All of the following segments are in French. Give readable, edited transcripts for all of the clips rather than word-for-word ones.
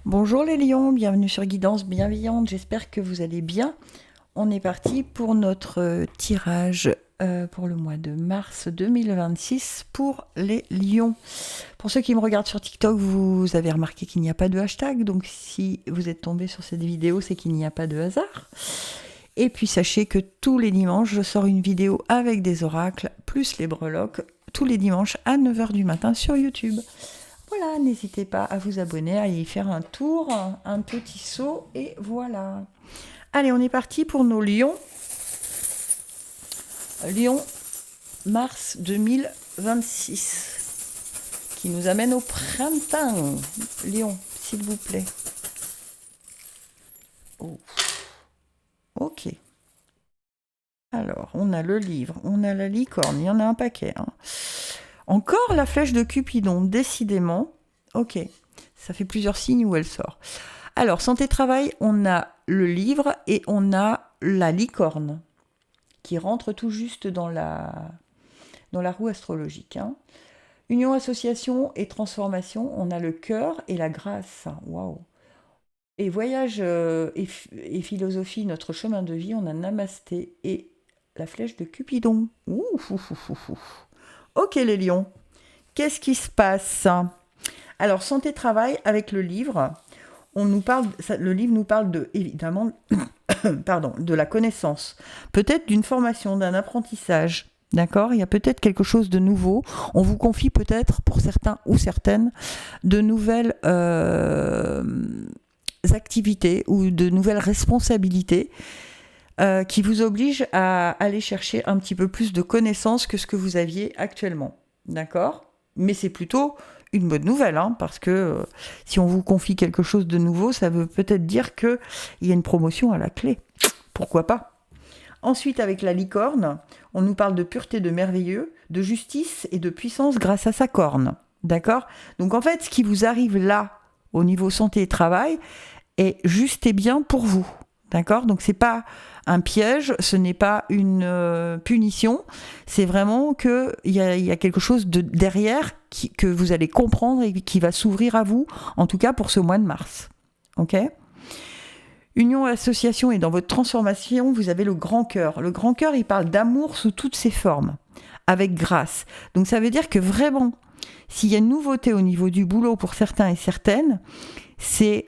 Bonjour les lions, bienvenue sur Guidance Bienveillante, j'espère que vous allez bien. On est parti pour notre tirage pour le mois de mars 2026 pour les lions. Pour ceux qui me regardent sur TikTok, vous avez remarqué qu'il n'y a pas de hashtag, donc si vous êtes tombé sur cette vidéo, c'est qu'il n'y a pas de hasard. Et puis sachez que tous les dimanches, je sors une vidéo avec des oracles, plus les breloques, tous les dimanches à 9h du matin sur YouTube. Voilà, n'hésitez pas à vous abonner, à y faire un tour, un petit saut, et voilà. Allez, on est parti pour nos lions. Lion, mars 2026, qui nous amène au printemps. Lion, s'il vous plaît. Oh. Ok. Alors, on a le livre, on a la licorne, il y en a un paquet. Encore la flèche de Cupidon, décidément. Ok, ça fait plusieurs signes où elle sort. Alors, santé-travail, on a le livre et on a la licorne qui rentre tout juste dans la roue astrologique. Union, association et transformation, on a le cœur et la grâce. Waouh! Et voyage et philosophie, notre chemin de vie, on a Namasté et la flèche de Cupidon. Ok les lions, qu'est-ce qui se passe? Alors, santé-travail avec le livre, le livre nous parle de, évidemment, de la connaissance, peut-être d'une formation, d'un apprentissage, d'accord? Il y a peut-être quelque chose de nouveau. On vous confie peut-être, pour certains ou certaines, de nouvelles activités ou de nouvelles responsabilités qui vous obligent à aller chercher un petit peu plus de connaissances que ce que vous aviez actuellement, d'accord? Mais c'est plutôt une bonne nouvelle, parce que si on vous confie quelque chose de nouveau, ça veut peut-être dire qu'il y a une promotion à la clé. Pourquoi pas? Ensuite, avec la licorne, on nous parle de pureté, de merveilleux, de justice et de puissance grâce à sa corne. D'accord? Donc en fait, ce qui vous arrive là, au niveau santé et travail, est juste et bien pour vous. D'accord? Donc c'est pas un piège, ce n'est pas une punition, c'est vraiment qu'il y a quelque chose derrière que vous allez comprendre et qui va s'ouvrir à vous, en tout cas pour ce mois de mars. Ok? Union, association et dans votre transformation, vous avez le grand cœur. Le grand cœur, il parle d'amour sous toutes ses formes, avec grâce. Donc ça veut dire que vraiment, s'il y a une nouveauté au niveau du boulot pour certains et certaines, c'est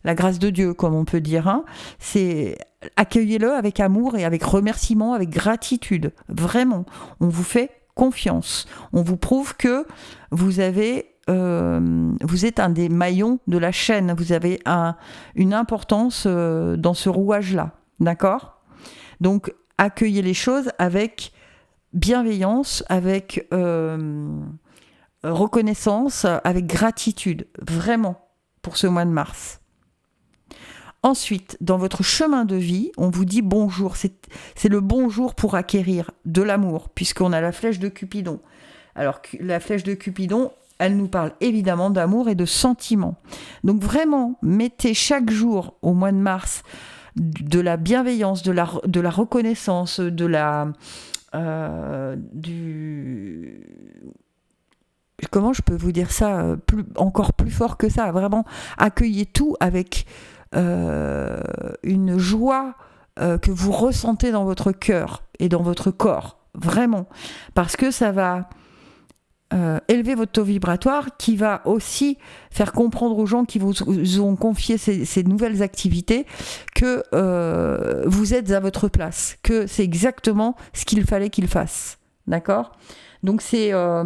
la grâce de Dieu, comme on peut dire. C'est accueillez-le avec amour et avec remerciement, avec gratitude. Vraiment, on vous fait confiance. On vous prouve que vous êtes un des maillons de la chaîne. Vous avez une importance dans ce rouage-là. D'accord? Donc, accueillez les choses avec bienveillance, avec reconnaissance, avec gratitude. Vraiment, pour ce mois de mars. Ensuite, dans votre chemin de vie, on vous dit bonjour. C'est le bonjour pour acquérir de l'amour, puisqu'on a la flèche de Cupidon. Alors, la flèche de Cupidon, elle nous parle évidemment d'amour et de sentiments. Donc vraiment, mettez chaque jour au mois de mars de la bienveillance, de la reconnaissance, comment je peux vous dire ça encore plus fort que ça? Vraiment, accueillez tout avec une joie que vous ressentez dans votre cœur et dans votre corps, vraiment, parce que ça va élever votre taux vibratoire, qui va aussi faire comprendre aux gens qui vous ont confié ces nouvelles activités que vous êtes à votre place, que c'est exactement ce qu'il fallait qu'ils fassent, d'accord? Donc c'est un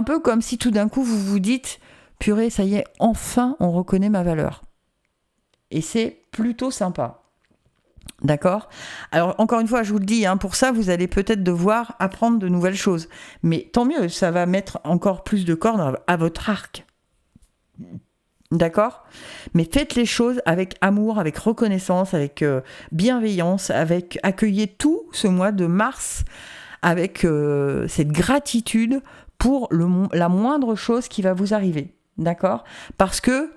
peu comme si tout d'un coup vous vous dites « Purée, ça y est, enfin on reconnaît ma valeur ». Et c'est plutôt sympa. D'accord? Alors, encore une fois, je vous le dis, pour ça, vous allez peut-être devoir apprendre de nouvelles choses. Mais tant mieux, ça va mettre encore plus de cordes à votre arc. D'accord? Mais faites les choses avec amour, avec reconnaissance, avec bienveillance, accueillez tout ce mois de mars avec cette gratitude pour la moindre chose qui va vous arriver. D'accord? Parce que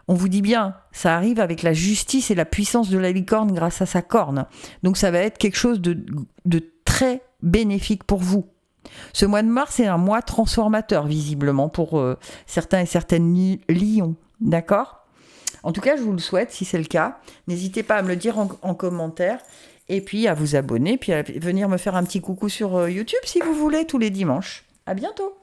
on vous dit bien, ça arrive avec la justice et la puissance de la licorne grâce à sa corne. Donc ça va être quelque chose de très bénéfique pour vous. Ce mois de mars est un mois transformateur, visiblement, pour certains et certaines lions. D'accord ? En tout cas, je vous le souhaite, si c'est le cas. N'hésitez pas à me le dire en commentaire. Et puis à vous abonner, puis à venir me faire un petit coucou sur YouTube si vous voulez, tous les dimanches. À bientôt.